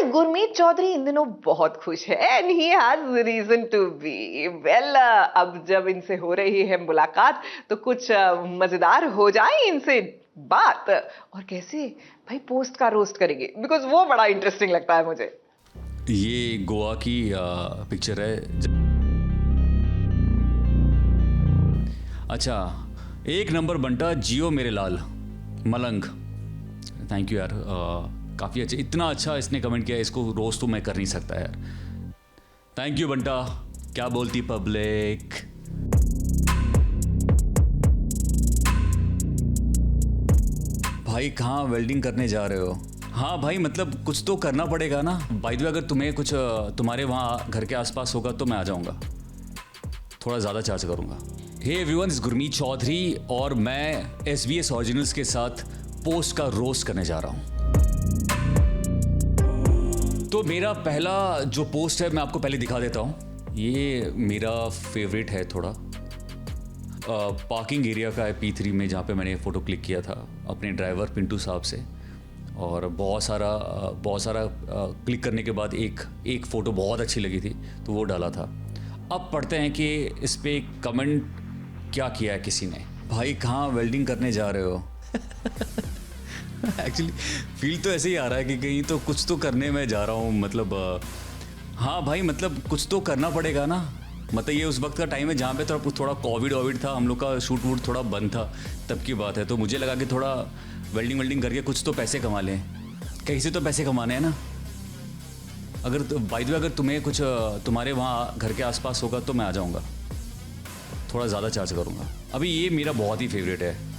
गुरमीत चौधरी इन दिनों बहुत खुश है and he has reason to be well. अब जब इनसे हो रही है मुलाकात तो कुछ मजेदार हो जाए इनसे बात, और कैसे भाई पोस्ट का रोस्ट करेंगे बिकॉज वो बड़ा इंटरेस्टिंग लगता है मुझे। ये गोवा की पिक्चर है। अच्छा, एक नंबर बंटा जियो मेरे लाल मलंग। थैंक यू यार, काफ़ी अच्छा, इतना अच्छा इसने कमेंट किया, इसको रोज तो मैं कर नहीं सकता यार। Thank you Banta. क्या बोलती पब्लिक? भाई कहाँ वेल्डिंग करने जा रहे हो? हाँ भाई, मतलब कुछ तो करना पड़ेगा ना। बाय द वे, अगर तुम्हें कुछ तुम्हारे वहाँ घर के आसपास होगा तो मैं आ जाऊँगा, थोड़ा ज़्यादा चार्ज करूँगा। हे एवरीवन, इस गुरमीत चौधरी और मैं SBS ओरिजिनल्स के साथ पोस्ट का रोस्ट करने जा रहा हूँ। तो मेरा पहला जो पोस्ट है मैं आपको पहले दिखा देता हूँ। ये मेरा फेवरेट है थोड़ा। पार्किंग एरिया का है P3 में, जहाँ पे मैंने फ़ोटो क्लिक किया था अपने ड्राइवर पिंटू साहब से, और बहुत सारा क्लिक करने के बाद एक फ़ोटो बहुत अच्छी लगी थी तो वो डाला था। अब पढ़ते हैं कि इस पर कमेंट क्या किया है किसी ने। भाई कहाँ वेल्डिंग करने जा रहे हो? एक्चुअली फील तो ऐसे ही आ रहा है कि कहीं तो कुछ तो करने में जा रहा हूँ, मतलब हाँ भाई, मतलब कुछ तो करना पड़ेगा ना। मतलब ये उस वक्त का टाइम है जहाँ पे थोड़ा कोविड था, हम लोग का शूट वूट थोड़ा बंद था, तब की बात है। तो मुझे लगा कि थोड़ा वेल्डिंग करके कुछ तो पैसे कमा लें, कहीं से तो पैसे कमाने हैं ना। अगर बाय द वे, अगर तुम्हें कुछ तुम्हारे वहाँ घर के आसपास होगा तो मैं आ जाऊँगा, थोड़ा ज़्यादा चार्ज करूँगा। अभी ये मेरा बहुत ही फेवरेट है।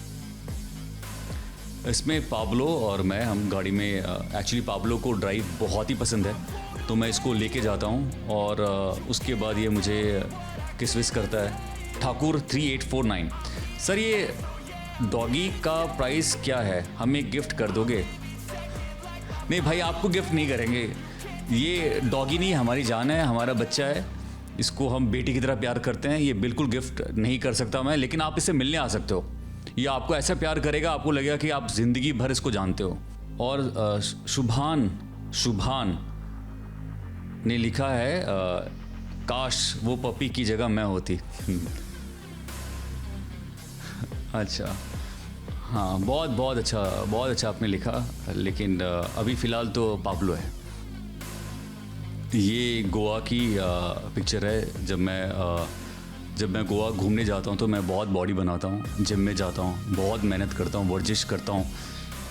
इसमें पाब्लो और मैं, हम गाड़ी में, एक्चुअली पाब्लो को ड्राइव बहुत ही पसंद है तो मैं इसको लेके जाता हूँ, और उसके बाद ये मुझे किस विस करता है। ठाकुर 3849, सर ये डॉगी का प्राइस क्या है, हमें गिफ्ट कर दोगे? नहीं भाई, आपको गिफ्ट नहीं करेंगे। ये डॉगी नहीं, हमारी जान है, हमारा बच्चा है, इसको हम बेटी की तरह प्यार करते हैं। ये बिल्कुल गिफ्ट नहीं कर सकता मैं, लेकिन आप इससे मिलने आ सकते हो। ये आपको ऐसा प्यार करेगा, आपको लगेगा कि आप ज़िंदगी भर इसको जानते हो। और शुभान ने लिखा है, काश वो पपी की जगह मैं होती। अच्छा, हाँ, बहुत अच्छा आपने लिखा, लेकिन अभी फ़िलहाल तो पाब्लो है। ये गोवा की पिक्चर है। जब मैं गोवा घूमने जाता हूँ तो मैं बहुत बॉडी बनाता हूँ, जिम में जाता हूँ, बहुत मेहनत करता हूँ, वर्जिश करता हूँ।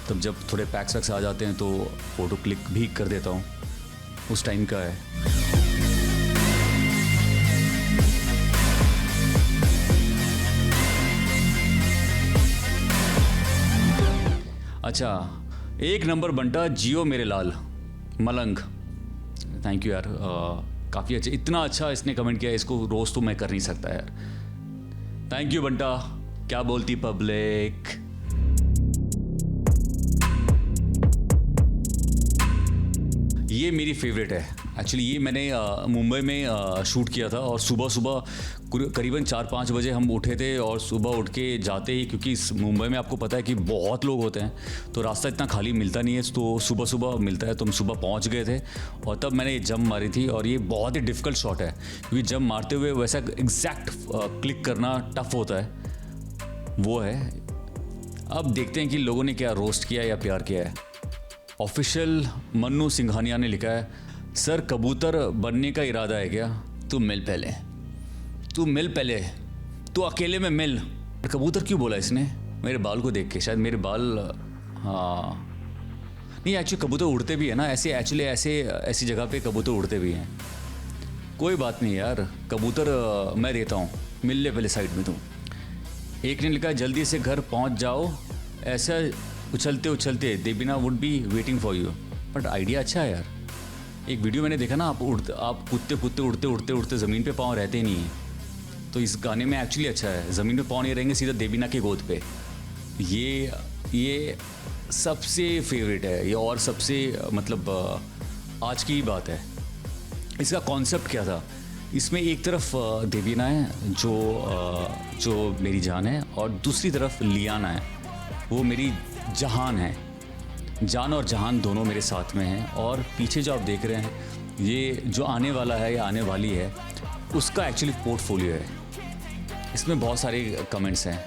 तब जब थोड़े पैक्स वैक्स आ जाते हैं तो फ़ोटो क्लिक भी कर देता हूँ, उस टाइम का है। अच्छा, एक नंबर बंटा जियो मेरे लाल मलंग। थैंक यू यार, काफ़ी अच्छा, इतना अच्छा इसने कमेंट किया, इसको रोज तो मैं कर नहीं सकता यार। Thank you Banta. क्या बोलती पब्लिक? ये मेरी फेवरेट है। एक्चुअली ये मैंने मुंबई में शूट किया था, और सुबह करीबन 4-5 बजे हम उठे थे, और सुबह उठ के जाते ही, क्योंकि मुंबई में आपको पता है कि बहुत लोग होते हैं तो रास्ता इतना खाली मिलता नहीं है, तो सुबह मिलता है। तो हम सुबह पहुंच गए थे, और तब मैंने ये जंप मारी थी। और ये बहुत ही डिफ़िकल्ट शॉट है, क्योंकि जंप मारते हुए वैसा एग्जैक्ट क्लिक करना टफ होता है, वो है। अब देखते हैं कि लोगों ने क्या रोस्ट किया या प्यार किया है। ऑफिशियल मन्नू सिंघानिया ने लिखा है, सर कबूतर बनने का इरादा है क्या? तू मिल पहले, तू अकेले में मिल। कबूतर क्यों बोला इसने? मेरे बाल को देख के, शायद मेरे बाल, हाँ नहीं, एक्चुअली कबूतर उड़ते भी है ना, ऐसी जगह पे कबूतर उड़ते भी हैं। कोई बात नहीं यार, कबूतर मैं देता हूँ, मिल ले पहले साइड में तू। एक ने लिखा है, जल्दी से घर पहुँच जाओ, ऐसा उछलते Debina would be waiting for you. But idea अच्छा है यार। एक वीडियो मैंने देखा ना, आप कूदते उड़ते ज़मीन पे पाँव रहते ही नहीं है, तो इस गाने में एक्चुअली अच्छा है, ज़मीन पे पाँव नहीं रहेंगे, सीधा देबीना की गोद पे। ये सबसे फेवरेट है ये, और सबसे मतलब आज की ही बात है। इसका कॉन्सेप्ट क्या था? इसमें एक तरफ देबीना है जो मेरी जान है, और दूसरी तरफ लियाना है, वो मेरी जहान है। जान और जहान दोनों मेरे साथ में हैं, और पीछे जो आप देख रहे हैं ये जो आने वाला है या आने वाली है उसका एक्चुअली पोर्टफोलियो है। इसमें बहुत सारे कमेंट्स हैं।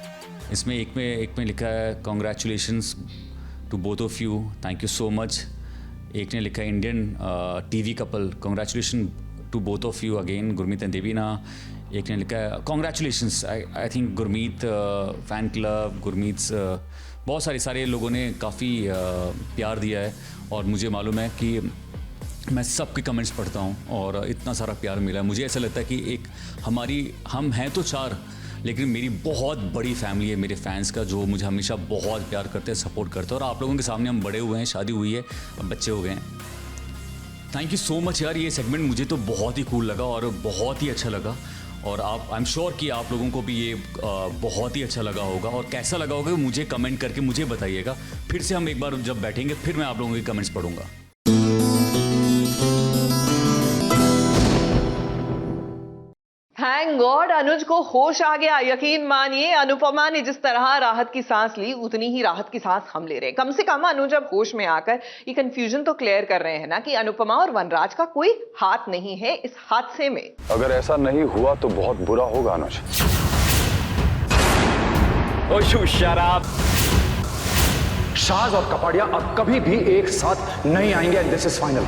इसमें एक में लिखा है congratulations to both of you, thank you so much. एक ने लिखा है Indian TV couple, congratulation to both of you again, Gurmeet and Debina. एक ने लिखा है congratulations, I think Gurmeet fan club, Gurmeet बहुत सारे लोगों ने काफ़ी प्यार दिया है, और मुझे मालूम है कि मैं सबके कमेंट्स पढ़ता हूँ और इतना सारा प्यार मिला है। मुझे ऐसा लगता है कि हम हैं तो 4, लेकिन मेरी बहुत बड़ी फैमिली है मेरे फैंस का, जो मुझे हमेशा बहुत प्यार करते हैं, सपोर्ट करते हैं, और आप लोगों के सामने हम बड़े हुए हैं, शादी हुई है, अब बच्चे हो गए हैं। थैंक यू सो मच यार, ये सेगमेंट मुझे तो बहुत ही कूल लगा और बहुत ही अच्छा लगा, और आई एम श्योर कि आप लोगों को भी ये बहुत ही अच्छा लगा होगा। और कैसा लगा होगा मुझे कमेंट करके मुझे बताइएगा। फिर से हम एक बार जब बैठेंगे फिर मैं आप लोगों के कमेंट्स पढ़ूंगा। थैंक गॉड अनुज को होश आ गया। यकीन मानिए अनुपमा ने जिस तरह राहत की सांस ली उतनी ही राहत की सांस हम ले रहे हैं। कम से कम अनुज अब होश में आकर ये कंफ्यूजन तो क्लियर कर रहे हैं ना कि अनुपमा और वनराज का कोई हाथ नहीं है इस हादसे में। अगर ऐसा नहीं हुआ तो बहुत बुरा होगा अनुज। ओशू शराब। शाज और कपाड़िया अब कभी भी एक साथ नहीं आएंगे, दिस इज फाइनल।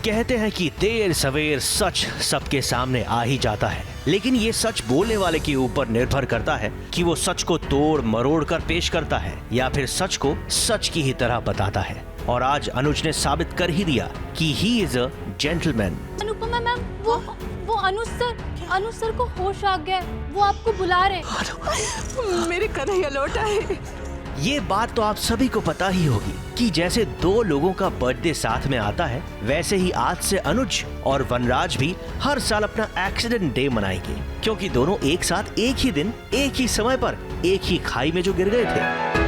कहते हैं कि देर सवेर सच सबके सामने आ ही जाता है, लेकिन ये सच बोलने वाले के ऊपर निर्भर करता है कि वो सच को तोड़ मरोड़ कर पेश करता है या फिर सच को सच की ही तरह बताता है। और आज अनुज ने साबित कर ही दिया कि he is a gentleman. Anupama ma'am, वो अनुज सर को होश आ गया, वो आपको बुला रहे। मेरे कन्हैया लौटा है। ये बात तो आप सभी को पता ही होगी कि जैसे 2 लोगों का बर्थडे साथ में आता है, वैसे ही आज से अनुज और वनराज भी हर साल अपना एक्सीडेंट डे मनाएंगे, क्योंकि दोनों एक साथ एक ही दिन एक ही समय पर एक ही खाई में जो गिर गए थे।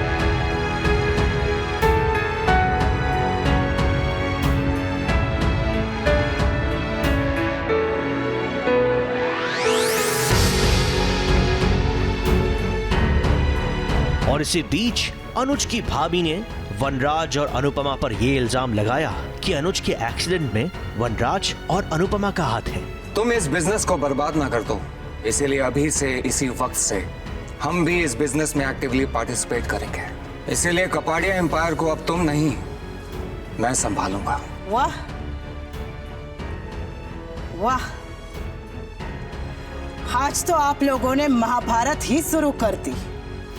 और इसी बीच अनुज की भाभी ने वनराज और अनुपमा पर यह इल्जाम लगाया कि अनुज के एक्सीडेंट में वनराज और अनुपमा का हाथ है। तुम इस बिजनेस को बर्बाद ना कर दो, इसीलिए अभी से इसी वक्त से हम भी इस बिजनेस में एक्टिवली पार्टिसिपेट करेंगे। इसीलिए कपाड़िया एम्पायर को अब तुम नहीं मैं संभालूंगा। वाह वाह, आज तो आप लोगों ने महाभारत ही शुरू कर दी।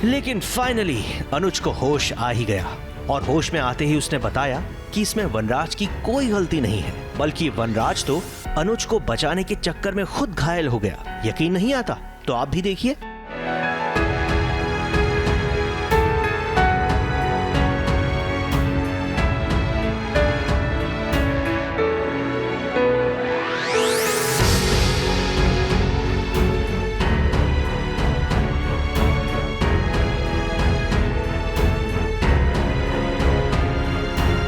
लेकिन फाइनली अनुज को होश आ ही गया, और होश में आते ही उसने बताया कि इसमें वनराज की कोई गलती नहीं है, बल्कि वनराज तो अनुज को बचाने के चक्कर में खुद घायल हो गया। यकीन नहीं आता तो आप भी देखिए।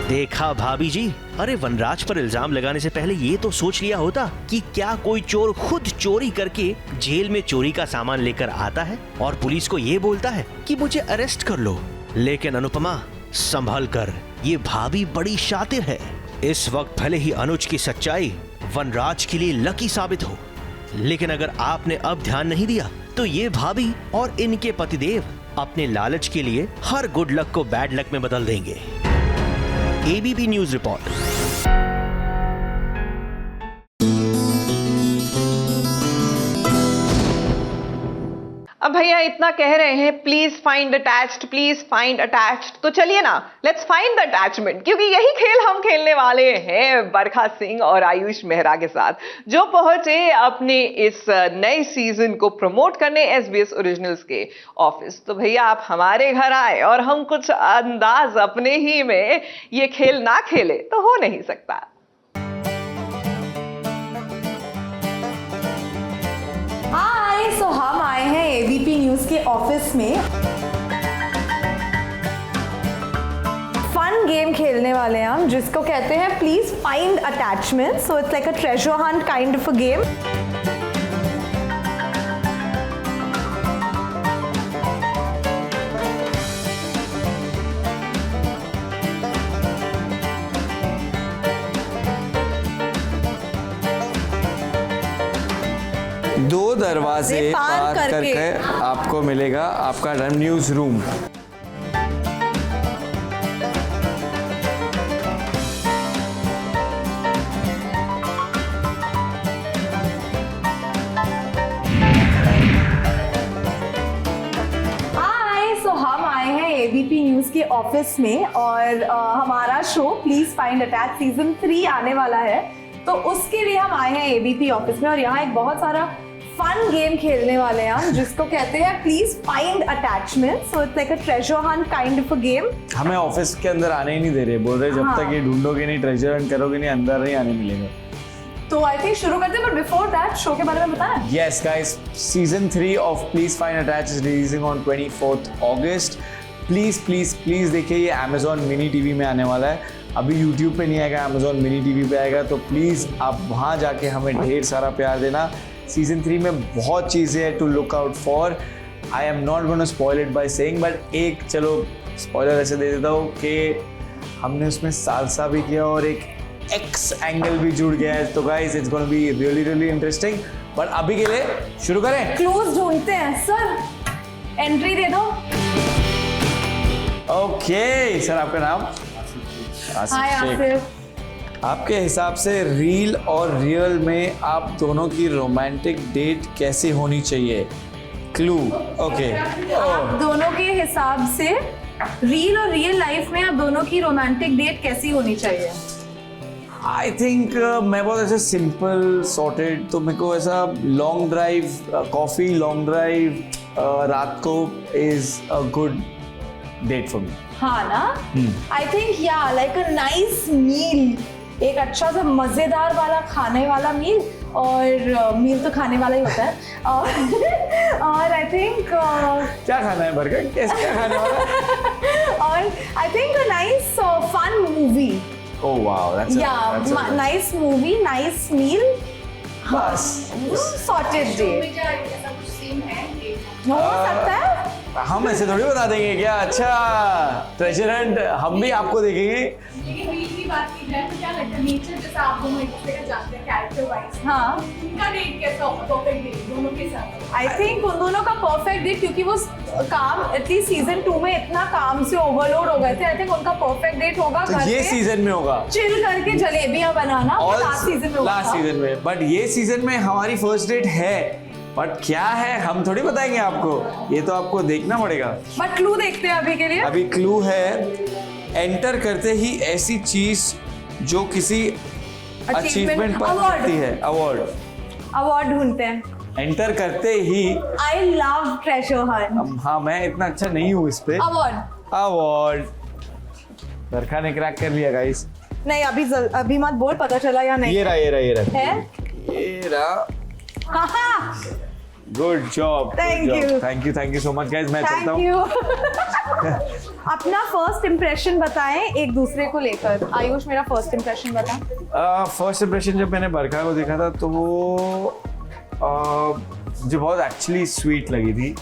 देखा भाभी जी, अरे वनराज पर इल्जाम लगाने से पहले ये तो सोच लिया होता कि क्या कोई चोर खुद चोरी करके जेल में चोरी का सामान लेकर आता है और पुलिस को ये बोलता है कि मुझे अरेस्ट कर लो। लेकिन अनुपमा संभल कर, ये भाभी बड़ी शातिर है। इस वक्त भले ही अनुज की सच्चाई वनराज के लिए लकी साबित हो, लेकिन अगर आपने अब ध्यान नहीं दिया तो ये भाभी और इनके पतिदेव अपने लालच के लिए हर गुड लक को बैड लक में बदल देंगे। ABP news report. अब भैया इतना कह रहे हैं please find attached, please find attached, तो चलिए ना लेट्स फाइंड द अटैचमेंट, क्योंकि यही खेल हम खेलने वाले हैं बरखा सिंह और आयुष मेहरा के साथ, जो पहुंचे अपने इस नए सीजन को प्रमोट करने एसबीएस ओरिजिनल्स के ऑफिस। तो भैया आप हमारे घर आए और हम कुछ अंदाज अपने ही में ये खेल ना खेले तो हो नहीं सकता। सो हम आए हैं एबीपी न्यूज के ऑफिस में फन फन गेम खेलने वाले हैं हम जिसको कहते हैं please find attachment. So it's like a treasure Hunt kind of a game. दो दरवाजे ये पार पार करके करके आपको मिलेगा आपका न्यूज रूम. हाय, सो हम आए हैं एबीपी न्यूज के ऑफिस में और हमारा show please find attach season 3 आने वाला है. तो उसके लिए हम आए हैं एबीपी ऑफिस में और यहाँ एक बहुत सारा फन गेम खेलने वाले हैं हम जिसको कहते हैं please find attachment. So it's like a treasure Hunt kind of a game. हमें ऑफिस के अंदर आने ही नहीं दे रहे. बोल रहे जब हाँ. तक ये ढूंढोगे नहीं, ट्रेजर हंट करोगे नहीं, अंदर नहीं आने मिलेगा. तो आई थिंक शुरू करते हैं, बट बिफोर दैट शो के बारे में बताएं. Yes, guys, season 3 of Please Find Attach is releasing on 24th August. Please देखिए, ये Amazon Mini TV में आने वाला है. अभी YouTube पे नहीं आएगा, Amazon Mini TV पे आएगा. तो प्लीज़ आप वहाँ जाके हमें ढेर सारा प्यार देना. सीजन 3 में बहुत चीज़ें हैं to look out for. I am not gonna spoil it by saying, but एक चलो स्पॉइलर ऐसे दे देता हूँ कि हमने उसमें सालसा भी किया और एक एक्स एंगल भी जुड़ गया है. तो guys it's gonna be really interesting. But अभी के लिए शुरू करें. क्लूज ढूंढते हैं सर. एंट्री दे दो. ओके सर, आपका नाम? हाय आसिफ शेख. आसिफ. आपके हिसाब से रील और रियल में आप दोनों की रोमांटिक डेट कैसी होनी चाहिए? क्लू. ओके. आप दोनों के हिसाब से रील और रियल लाइफ में आप दोनों की रोमांटिक डेट कैसी होनी चाहिए? आई थिंक मैं बहुत ऐसे सिंपल सॉर्टेड. तो मेरे को ऐसा long drive, coffee, long drive रात को is a good date for me. हाँ ना. आई थिंक या लाइक अ नाइस मील. एक अच्छा सा मजेदार वाला खाने वाला मील. और मील तो खाने वाला ही होता है. और आई थिंक क्या खाना है बर्गर? कैसे क्या खाने वाला है? और I think a nice fun movie. Oh wow, that's a nice movie, nice meal. बस सॉर्टेड डे हो सकता है. हम ऐसे थोड़ी बता देंगे क्या. अच्छा, ट्रेजर हंट हम भी आपको देखेंगे. लेकिन रील की बात की जाए तो क्या लगता है नेचर जैसा आप दोनों एक दूसरे का जानते हैं कैरेक्टर वाइज. हाँ. उनका डेट कैसा होगा? परफेक्ट डेट दोनों के साथ. आई थिंक उन दोनों का परफेक्ट डेट, क्योंकि वो काम एटलीस्ट सीजन 2 में इतना काम से ओवरलोड हो गए थे. आई थिंक उनका परफेक्ट डेट होगा तो ये सीजन में होगा. चिल करके जलेबियां बनाना. और लास्ट सीजन में होगा. लास्ट सीजन में. बट ये सीजन में हमारी फर्स्ट डेट है. बट क्या है हम थोड़ी बताएंगे आपको. ये तो आपको देखना पड़ेगा. बट क्लू देखते हैं अभी के लिए. अभी क्लू है, एंटर करते ही ऐसी चीज जो किसी अचीवमेंट पर Award. मिलती है. अवार्ड ढूंढते हैं. एंटर करते ही. I love treasure hunt. हाँ, मैं इतना अच्छा नहीं हूँ इस पे. अवार्ड. बरखा ने क्रैक कर लिया गाइस. नहीं अभी मत बोल, पता चला या नहीं. ये रहा है. ये रहा. हाँ. Good job. Thank you so much guys. मैं चलता थैंक हूँ. यू. अपना फर्स्ट इंप्रेशन बताएं एक दूसरे को लेकर. आयुष, मेरा फर्स्ट इंप्रेशन बता. फर्स्ट इंप्रेशन जब मैंने बरखा को देखा था तो वो मुझे बहुत एक्चुअली स्वीट लगी थी.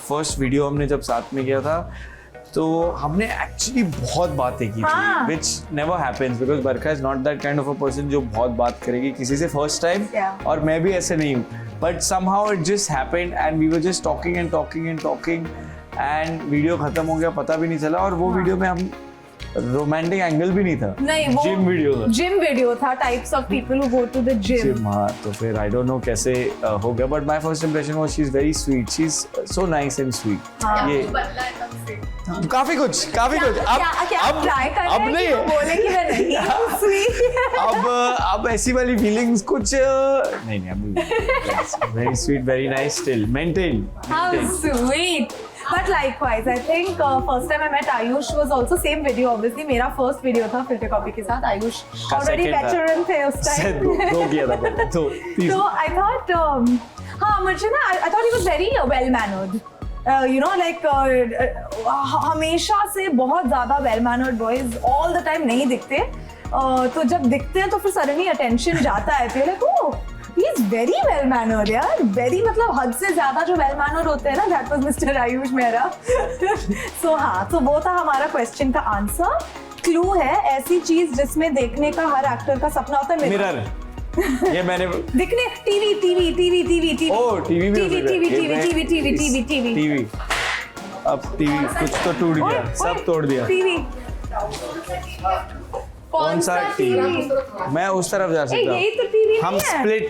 फर्स्ट वीडियो हमने जब साथ में किया था तो हमने एक्चुअली बहुत बातें की थी, which never happens because Barkha is not that kind of a person जो बहुत बात करेगी किसी से फर्स्ट टाइम. और मैं भी ऐसे नहीं हूँ. But somehow it just happened and we were just talking and video खत्म हो गया, पता भी नहीं चला. और वो वीडियो में हम रोमांटिक एंगल भी नहीं था. नहीं, वो जिम वीडियो था. Types of people who go to the gym. हाँ, तो फिर आई डोंट नो कैसे हो गया. But my first impression was she is very sweet. She is so nice and sweet. ये काफी कुछ अब नहीं है. बोले कि मैं नहीं स्वीट. अब ऐसी वाली फीलिंग्स कुछ नहीं अब very sweet, very nice, still maintain. How sweet. But likewise, I think first time I met Ayush was also same video. Obviously, मेरा first video था filter copy के साथ. Ayush already veteran थे उस time. दो किया था पहले. So I thought हाँ मुझे ना I thought he was very well mannered. You know like हमेशा से बहुत ज्यादा well mannered boys all the time नहीं दिखते, तो जब दिखते हैं तो फिर सडनली अटेंशन जाता है, फिर like oh he is very well mannered यार, वेरी मतलब हद से ज्यादा जो वेल मैनर्ड होते हैं ना, that was mister Ayush Mehra. So हाँ, तो वो था हमारा क्वेश्चन का आंसर। क्लू है ऐसी चीज जिसमें देखने का हर एक्टर का सपना होता है, मिरर। ये मैंने दिखने, TV TV TV TV TV ओ टीवी में TV TV TV TV TV TV TV TV. अब टीवी कुछ तो टूट गया, सब तोड़ दिया। टीवी कौन सा टीवी? मैं उस तरफ जा सकता हूँ। यही तो टीवी हम नहीं है। स्प्लिट।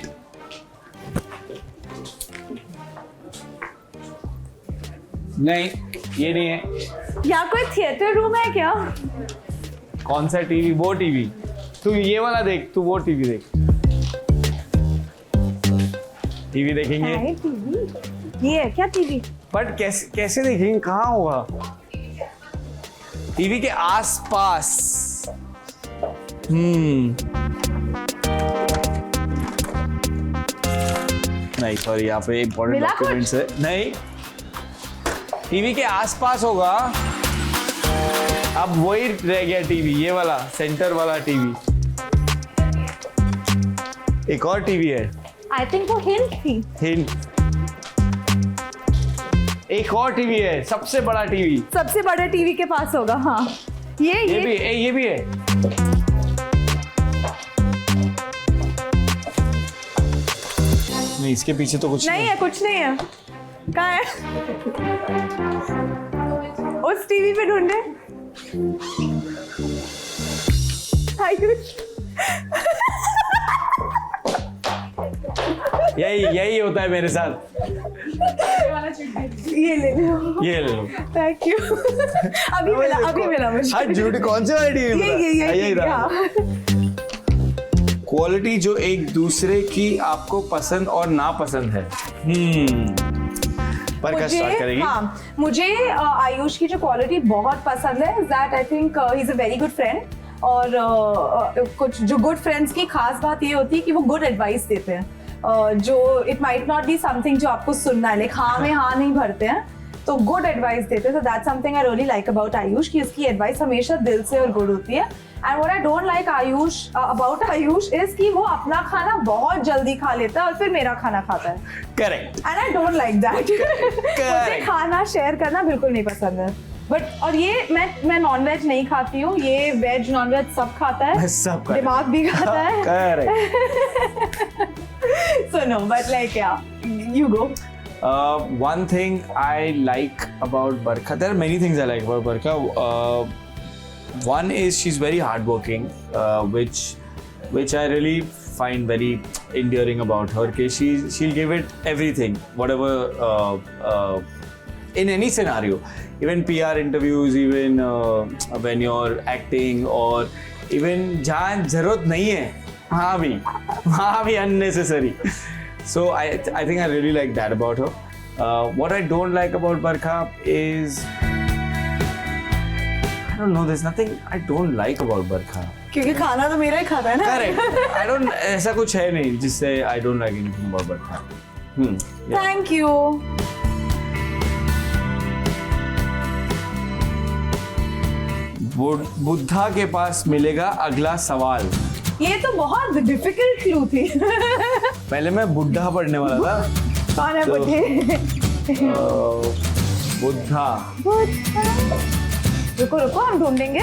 नहीं, ये नहीं है। यहाँ कोई थिएटर रूम है क्या? कौन सा टीवी? वो टीवी। तू ये वाला देख, तू वो टीवी देख। टीवी देखेंगे। टीवी ये है क्या टीवी? बट कैसे कैसे देखेंगे? कहाँ होगा? टीवी के आसपास। नहीं सॉरी, यहाँ पे इंपॉर्टेंट मिला डॉक्यूमेंट्स है। नहीं, टीवी के आसपास होगा। अब वही रह गया टीवी, ये वाला सेंटर वाला टीवी। एक और टीवी है। आई थिंक वो हिंट थी। हिंट। एक और टीवी है, सबसे बड़ा टीवी। सबसे बड़े टीवी के पास होगा। हाँ, ये भी है। नहीं, इसके पीछे तो कुछ नहीं है, कुछ नहीं है। कहाँ है? उस टीवी पे ढूंढे। यही होता है मेरे साथ। ये ले लो। ये ले लो। Thank you. अभी मिला मुझे। हाँ, झूठ कौन से वाली टीवी? ये क्वालिटी जो एक दूसरे की आपको पसंद और नापसंद है। पर स्टार्ट करेगी। हाँ, मुझे आयुष की जो क्वालिटी बहुत पसंद है, that I think he is a very good friend. और कुछ जो गुड फ्रेंड्स की खास बात ये होती है कि वो गुड एडवाइस देते हैं, जो it might not be something जो आपको सुनना है, लाइक हाँ में हाँ नहीं भरते हैं, तो गुड एडवाइस देते हैं। तो that's something I really like about Ayush, कि उसकी एडवाइस हमेशा दिल से और गुड होती है। And what I don't like about Ayush is कि वो अपना खाना बहुत जल्दी खा लेता है और फिर मेरा खाना खाता है। Correct. And I don't like that. मुझे खाना शेयर करना बिल्कुल नहीं पसंद है। बट और ये मैं नॉनवेज नहीं खाती हूँ, ये वेज नॉनवेज सब खाता है, सब दिमाग भी खाता है। Correct. So no, but like yeah, you go. One thing I like about Barkha, there are many things I like about Barkha. One is she's very hardworking, which I really find very endearing about her. Okay, she'll give it everything, whatever in any scenario, even PR interviews, even when you're acting, or even जहाँ जरूरत नहीं है वहाँ भी unnecessary. So I think I really like that about her. What I don't like about Barkha is, I don't know, there's nothing I don't like about Barkha. क्योंकि खाना तो मेरा ही खाता है ना। Correct. I don't, ऐसा कुछ है नहीं जिससे I don't like anything about Barkha. Yeah. Thank you. Buddha के पास मिलेगा अगला सवाल। ये तो बहुत डिफिकल्ट क्लू थी। पहले मैं बुद्धा पढ़ने वाला था। कौन है बुद्धे? बुद्धा। रुको हम ढूंढेंगे।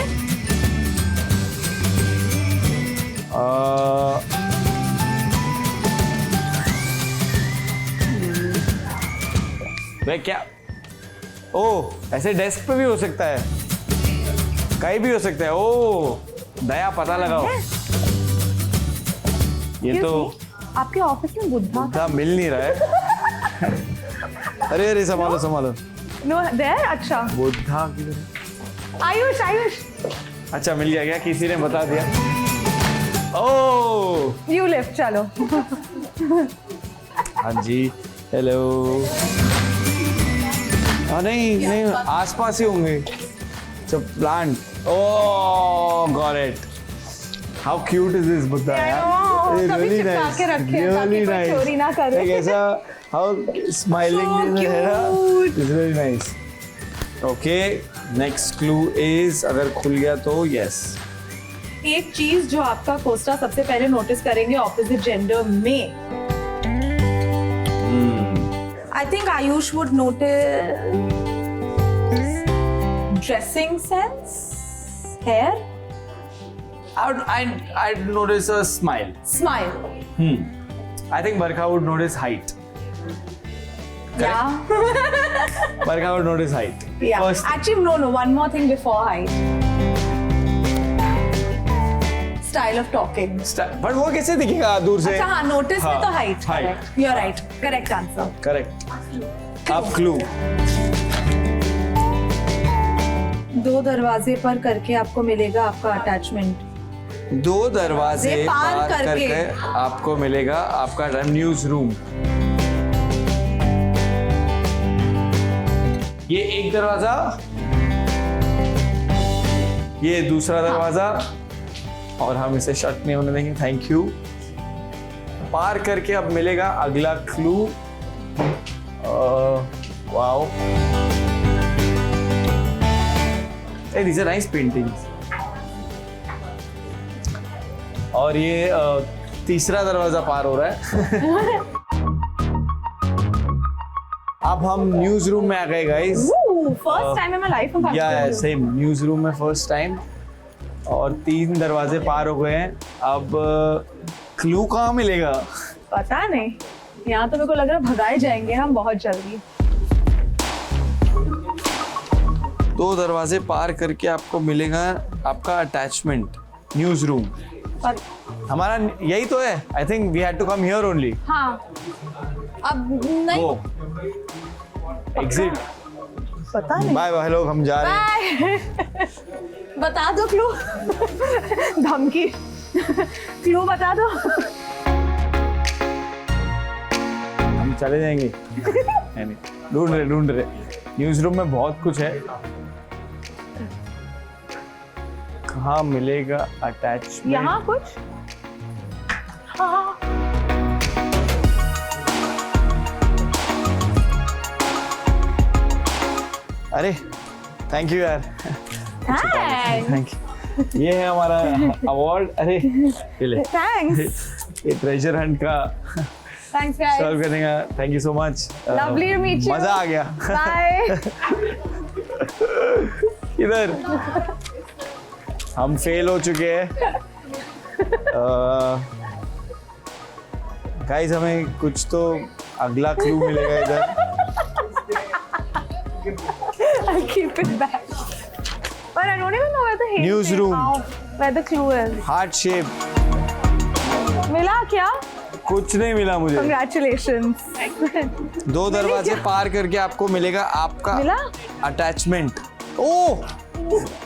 मैं क्या? ओ, ऐसे डेस्क पे भी हो सकता है, कहीं भी हो सकता है। ओ दया, पता लगाओ। ये तो आपके ऑफिस में बुद्धा मिल नहीं रहा है। अरे संभालो। No there. अच्छा, बुद्धा किधर? आयुष। अच्छा, मिल गया क्या? किसी ने बता दिया। ओ यू लिफ्ट, चलो। हाँ जी, हेलो। हाँ नहीं, आसपास ही होंगे। Plant. Oh got it. How cute is this Buddha? know, It's कभी really चिपका nice. के रखे Really ताकि कोई nice. चोरी ना करे। Like ऐसा how smiling So है ना? cute. It's really nice. Okay, next clue is अगर खुल गया तो yes. एक चीज जो आपका कोस्टा सबसे पहले नोटिस करेंगे ऑपोजिट जेंडर में, I think Ayush would notice dressing sense, hair, I'd notice a smile. Smile, I think Barkha would notice height. या Barkha would notice height. First, actually no one more thing before height, style of talking. but वो कैसे दिखेगा दूर से? अच्छा हाँ, notice में हाँ, तो height, height. Correct, you are right, correct answer. Correct. अब clue. 2 दरवाजे पर करके आपको मिलेगा आपका अटैचमेंट। 2 दरवाजे पार पार करके करके आपको मिलेगा आपका न्यूज रूम। ये एक दरवाजा, ये दूसरा दरवाजा, और हम इसे शट नहीं होने देंगे, थैंक यू। पार करके अब मिलेगा अगला clue. Wow, these are nice paintings. और ये तीसरा दरवाजा पार हो रहा है। अब हम न्यूज रूम में आ गए guys. First time in my life में या सेम न्यूज रूम में फर्स्ट टाइम, और 3 दरवाजे पार हो गए हैं। अब क्लू कहाँ मिलेगा? पता नहीं, यहाँ तो मेरे को लग रहा है भगाए जाएंगे हम बहुत जल्दी। 2 दरवाजे पार करके आपको मिलेगा आपका अटैचमेंट न्यूज रूम। हमारा यही तो है। I think we had to come here only. हाँ, अब नहीं गो, एग्जिट, पता नहीं। बाय बाय, लोग हम जा रहे हैं। बाय। बता दो क्लू। धमकी। क्लू बता दो। हम चले जाएंगे। नहीं, ढूंढ रहे। न्यूज रूम में बहुत कुछ है। कहाँ मिलेगा अटैचमेंट? यहाँ कुछ? हाँ। अरे थैंक यू यार, थैंक्स। Thank you. ये है हमारा अवार्ड। अरे ये ले, थैंक्स। ये ट्रेजर हंट का थैंक्स गाइस। सर्व करने का। Thank you so much. Lovely to meet you. मजा आ गया। बाय। इधर हम फेल हो चुके हैं। गाइस हमें कुछ तो अगला क्लू मिलेगा इधर। I'll keep it back. But I don't even know where the hint is. Newsroom. Where the clue is. Heart shape. मिला क्या? कुछ नहीं मिला मुझे। Congratulations. 2 दरवाजे पार करके आपको मिलेगा आपका मिला? अटैचमेंट। ओह,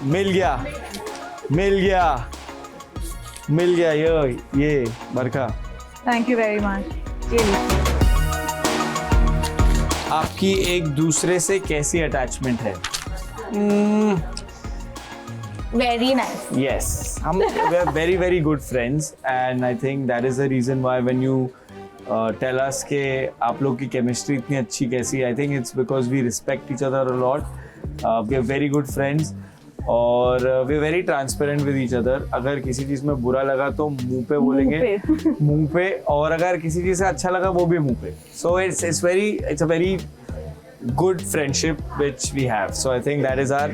मिल गया। ये बरखा। Thank you very much. ये लीजिए। आपकी एक दूसरे से कैसी अटैचमेंट है? Very nice. Yes, we are very very good friends, and I think that is the reason why when you tell us कि आप लोग की chemistry इतनी अच्छी कैसी है, I think it's because we respect each other a lot. We are very good friends और we are very transparent with each other. अगर किसी चीज़ में बुरा लगा तो मुंह पे बोलेंगे, मुंह पे, और अगर किसी चीज़ से अच्छा लगा वो भी मुंह पे. So it's a very good friendship which we have. So I think that is our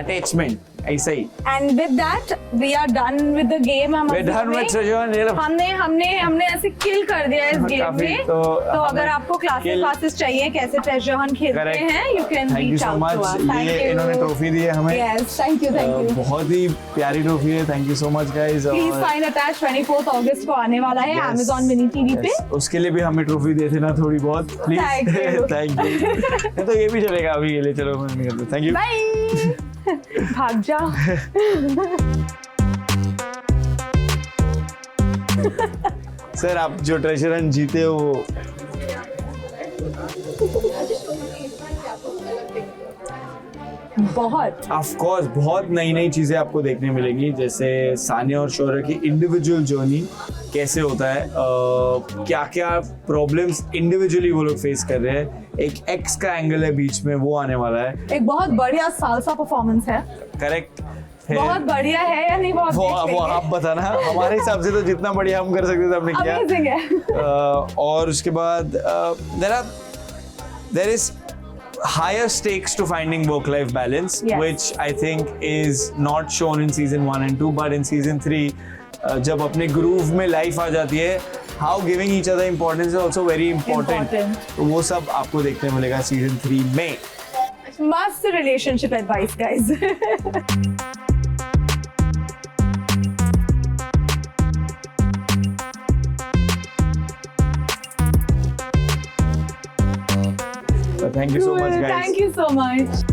attachment. ऐसा ही. And with that, we are done with the game. We're done with treasure hunt. हमने ऐसे kill कर दिया इस game में. तो अगर आपको classes चाहिए कैसे treasure hunt खेलते हैं, you can reach out to us. Thank you. इन्होंने ट्रॉफी दी है हमें. Yes, thank you. बहुत ही प्यारी ट्रॉफी है. Thank you so much guys. Please find attached 24th August को आने वाला है Amazon Mini TV पे. उसके लिए भी हमें ट्रॉफी दे देना थोड़ी बहुत. Please. Thank you. तो ये भी चलेगा अभी के लिए. चलो मैं निकलता हूँ. Thank you. Bye. भाग जाओ. सर आप जो ट्रेजर हंट जीते हो वो बहुत ऑफ कोर्स बहुत नई नई चीज़ें आपको देखने मिलेंगी, जैसे सानिया और शौर्य की इंडिविजुअल जर्नी कैसे होता है, क्या क्या प्रॉब्लम्स इंडिविजुअली वो लोग फेस कर रहे हैं, एक एक्स का एंगल है बीच में, वो आने वाला है। एक बहुत बढ़िया सालसा परफॉर्मेंस है। करेक्ट, बहुत बढ़िया है या नहीं, बहुत वो आप बताना, हमारे हिसाब से तो जितना बढ़िया हम कर सकते थे हमने किया। अमेजिंग है। और उसके बाद there is higher stakes to finding work-life balance, Yes. which I think is not shown in season 1 and 2, but in season 3, जब अपने groove में life आ जाती है, how giving each other importance is also very important. तो वो सब आपको देखने मिलेगा season 3 में। मस्त relationship advice guys. Thank you so much, guys. Thank you so much.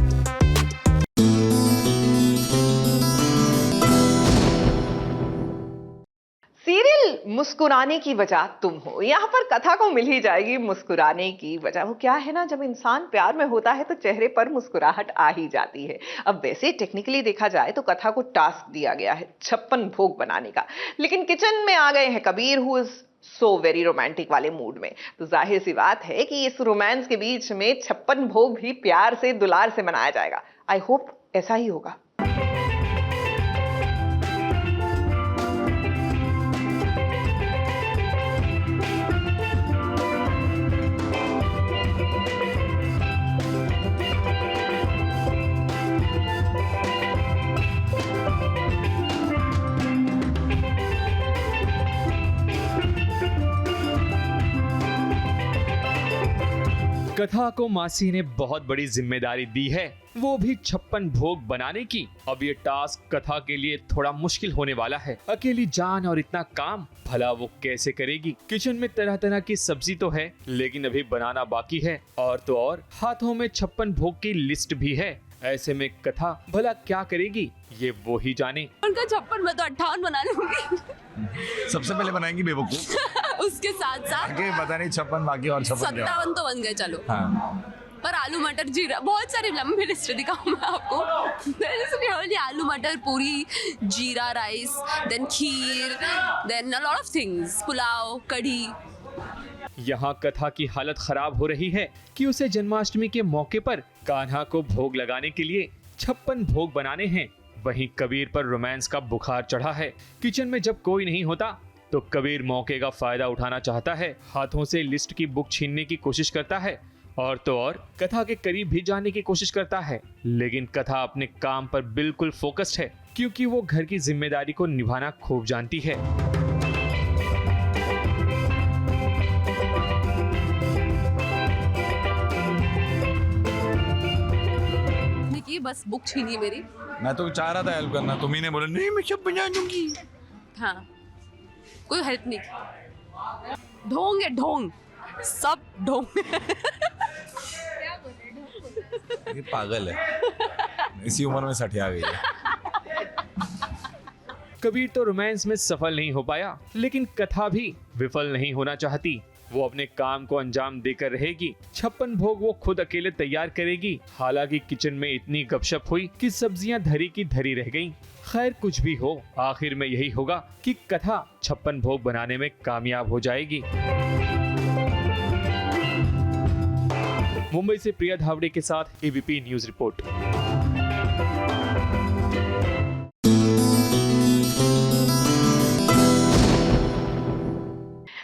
Serial मुस्कुराने की वजह तुम हो, यहाँ पर कथा को मिल ही जाएगी मुस्कुराने की वजह। वो क्या है ना, जब इंसान प्यार में होता है तो चेहरे पर मुस्कुराहट आ ही जाती है। अब वैसे टेक्निकली देखा जाए तो कथा को टास्क दिया गया है 56 भोग बनाने का, लेकिन किचन में आ गए हैं Kabir, who is so very romantic वाले मूड में। तो जाहिर सी बात है कि इस रोमांस के बीच में 56 भोग भी प्यार से दुलार से मनाया जाएगा। आई होप ऐसा ही होगा। कथा को मासी ने बहुत बड़ी जिम्मेदारी दी है, वो भी 56 भोग बनाने की। अब ये टास्क कथा के लिए थोड़ा मुश्किल होने वाला है। अकेली जान और इतना काम, भला वो कैसे करेगी? किचन में तरह तरह की सब्जी तो है, लेकिन अभी बनाना बाकी है। और तो और हाथों में 56 भोग की लिस्ट भी है। ऐसे में कथा भला क्या करेगी, ये वो ही जाने। उनका 56 मैं तो 58 बना लूंगी। सबसे पहले बनाएंगी बेवकूफ। उसके साथ साथ आगे पता नहीं 56 बाकी और 56 57 तो बन गए। चलो हाँ। पर आलू मटर जीरा, बहुत सारी लंबी लिस्ट दिखाऊं मैं आपको। आलू matar puri, jeera rice, then kheer, then a lot of things, pulao, kadhi. यहाँ कथा की हालत खराब हो रही है कि उसे जन्माष्टमी के मौके पर कान्हा को भोग लगाने के लिए 56 भोग बनाने हैं। वहीं कबीर पर रोमांस का बुखार चढ़ा है। किचन में जब कोई नहीं होता तो कबीर मौके का फायदा उठाना चाहता है, हाथों से लिस्ट की बुक छीनने की कोशिश करता है और तो और कथा के करीब भी जाने की कोशिश करता है। लेकिन कथा अपने काम पर बिल्कुल फोकस्ड है, क्योंकि वो घर की जिम्मेदारी को निभाना खूब जानती है। बस बुक छीनी मेरी। मैं तो चाह रहा था हेल्प करना, तुम्ही ने बोला नहीं मैं सब बना दूंगी। हाँ, कोई हेल्प नहीं। ढोंग है ढोंग, सब ढोंग। ये पागल है, इसी उम्र में सठिया गई है। कबीर तो रोमांस में सफल नहीं हो पाया, लेकिन कथा भी विफल नहीं होना चाहती। वो अपने काम को अंजाम देकर रहेगी। 56 भोग वो खुद अकेले तैयार करेगी। हालांकि किचन में इतनी गपशप हुई कि सब्जियां धरी की धरी रह गईं। खैर कुछ भी हो, आखिर में यही होगा कि कथा 56 भोग बनाने में कामयाब हो जाएगी। मुंबई से प्रिया धावड़े के साथ एबीपी न्यूज रिपोर्ट।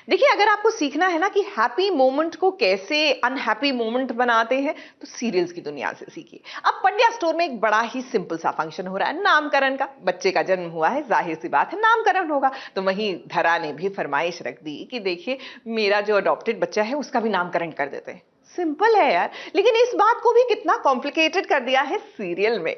देखिए, अगर आपको सीखना है ना कि हैप्पी मोमेंट को कैसे अनहैप्पी मोमेंट बनाते हैं, तो सीरियल्स की दुनिया से सीखिए। अब पंड्या स्टोर में एक बड़ा ही सिंपल सा फंक्शन हो रहा है, नामकरण का। बच्चे का जन्म हुआ है, जाहिर सी बात है नामकरण होगा। तो वहीं धरा ने भी फरमाइश रख दी कि देखिए मेरा जो अडॉप्टेड बच्चा है उसका भी नामकरण कर देते हैं। सिंपल है यार, लेकिन इस बात को भी कितना कॉम्प्लिकेटेड कर दिया है सीरियल में।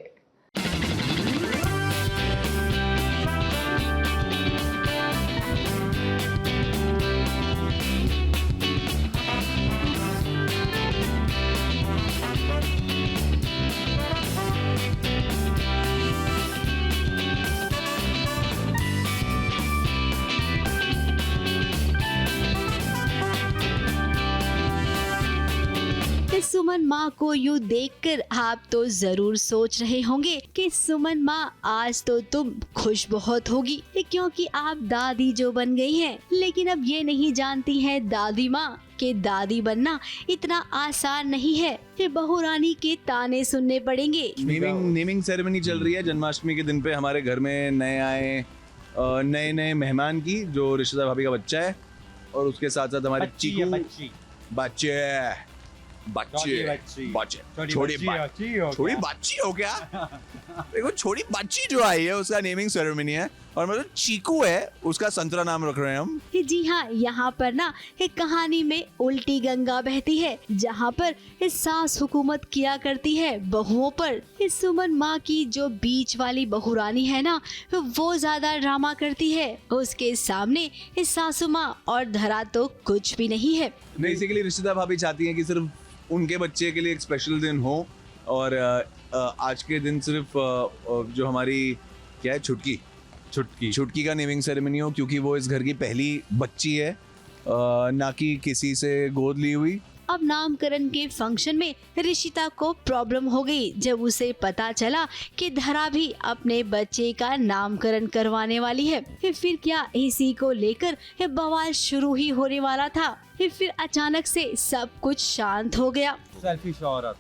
सो सुमन माँ को यूँ देखकर आप तो जरूर सोच रहे होंगे कि सुमन माँ आज तो तुम खुश बहुत होगी क्योंकि आप दादी जो बन गई हैं। लेकिन अब ये नहीं जानती है दादी माँ कि दादी बनना इतना आसान नहीं है। फिर बहू रानी के ताने सुनने पड़ेंगे। नेमिंग सेरेमनी चल रही है जन्माष्टमी के दिन पे हमारे घर में नए मेहमान की जो रिश्तेदार भाभी का बच्चा है और उसके साथ साथ हमारे चीकू छोटी बच्ची हो क्या देखो छोटी बच्ची जो आई है उसका नेमिंग सेरेमनी है और मतलब चीकू है उसका संतरा नाम रख रहे हैं हम। जी हाँ, यहाँ पर ना एक कहानी में उल्टी गंगा बहती है जहाँ पर इस सास हुकूमत किया करती है बहुओं पर। इस सुमन माँ की जो बीच वाली बहू रानी है ना वो ज्यादा ड्रामा करती है। उसके सामने इस सासू माँ और धरा तो कुछ भी नहीं है। बेसिकली रिश्तेदार भाभी चाहती हैं कि सिर्फ उनके बच्चे के लिए एक स्पेशल दिन हो और आज के दिन सिर्फ जो हमारी क्या है छुटकी का नेमिंग सेरेमनी हो क्योंकि वो इस घर की पहली बच्ची है ना कि किसी से गोद ली हुई। अब नामकरण के फंक्शन में ऋषिता को प्रॉब्लम हो गई जब उसे पता चला कि धरा भी अपने बच्चे का नामकरण करवाने वाली है। फिर क्या इसी को लेकर बवाल शुरू ही होने वाला था। फिर अचानक से सब कुछ शांत हो गया। सेल्फिश औरत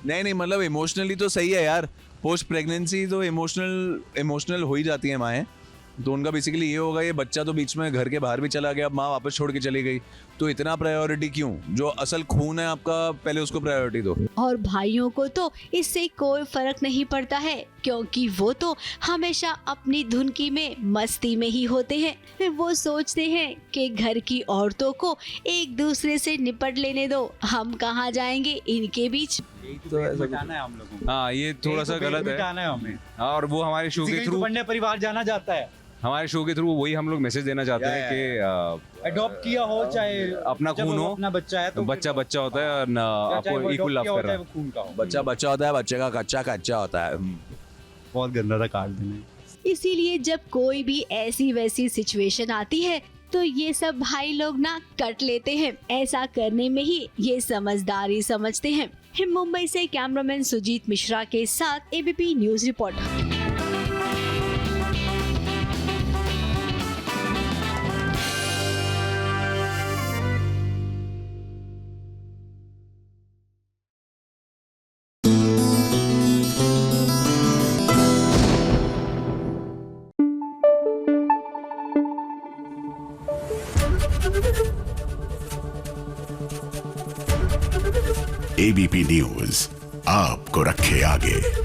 नहीं मतलब इमोशनली तो सही है यार। पोस्ट प्रेगनेंसी तो इमोशनल हो ही जाती है माएँ। तो उनका बेसिकली ये होगा ये बच्चा तो बीच में घर के बाहर भी चला गया, माँ वापस छोड़ के चली गई, तो इतना प्रायोरिटी क्यों? जो असल खून है आपका पहले उसको प्रायोरिटी दो। और भाइयों को तो इससे कोई फर्क नहीं पड़ता है क्योंकि वो तो हमेशा अपनी धुनकी में मस्ती में ही होते हैं। वो सोचते हैं कि घर की औरतों को एक दूसरे से निपट लेने दो, हम कहाँ जाएंगे इनके बीच। तो है हम लोगों। हाँ ये थोड़ा सा गलत है हमें। और वो हमारे शो के थ्रू परिवार जाना जाता है। हमारे शो के थ्रू वही हम लोग मैसेज देना चाहते हैं कि अडॉप्ट किया हो चाहे अपना खून हो, अपना बच्चा है तो बच्चा होता है और आपको इक्वल लव कर रहा है। बच्चा होता है, बच्चे का कच्चा होता है। बहुत गंदा था काट देने। इसीलिए जब कोई भी ऐसी वैसी सिचुएशन आती है तो ये सब भाई लोग ना कट लेते हैं। ऐसा करने में ही ये समझदारी समझते हैं। मुंबई से कैमरामैन सुजीत मिश्रा के साथ ABP news reporter. ABP news आपको रखे आगे।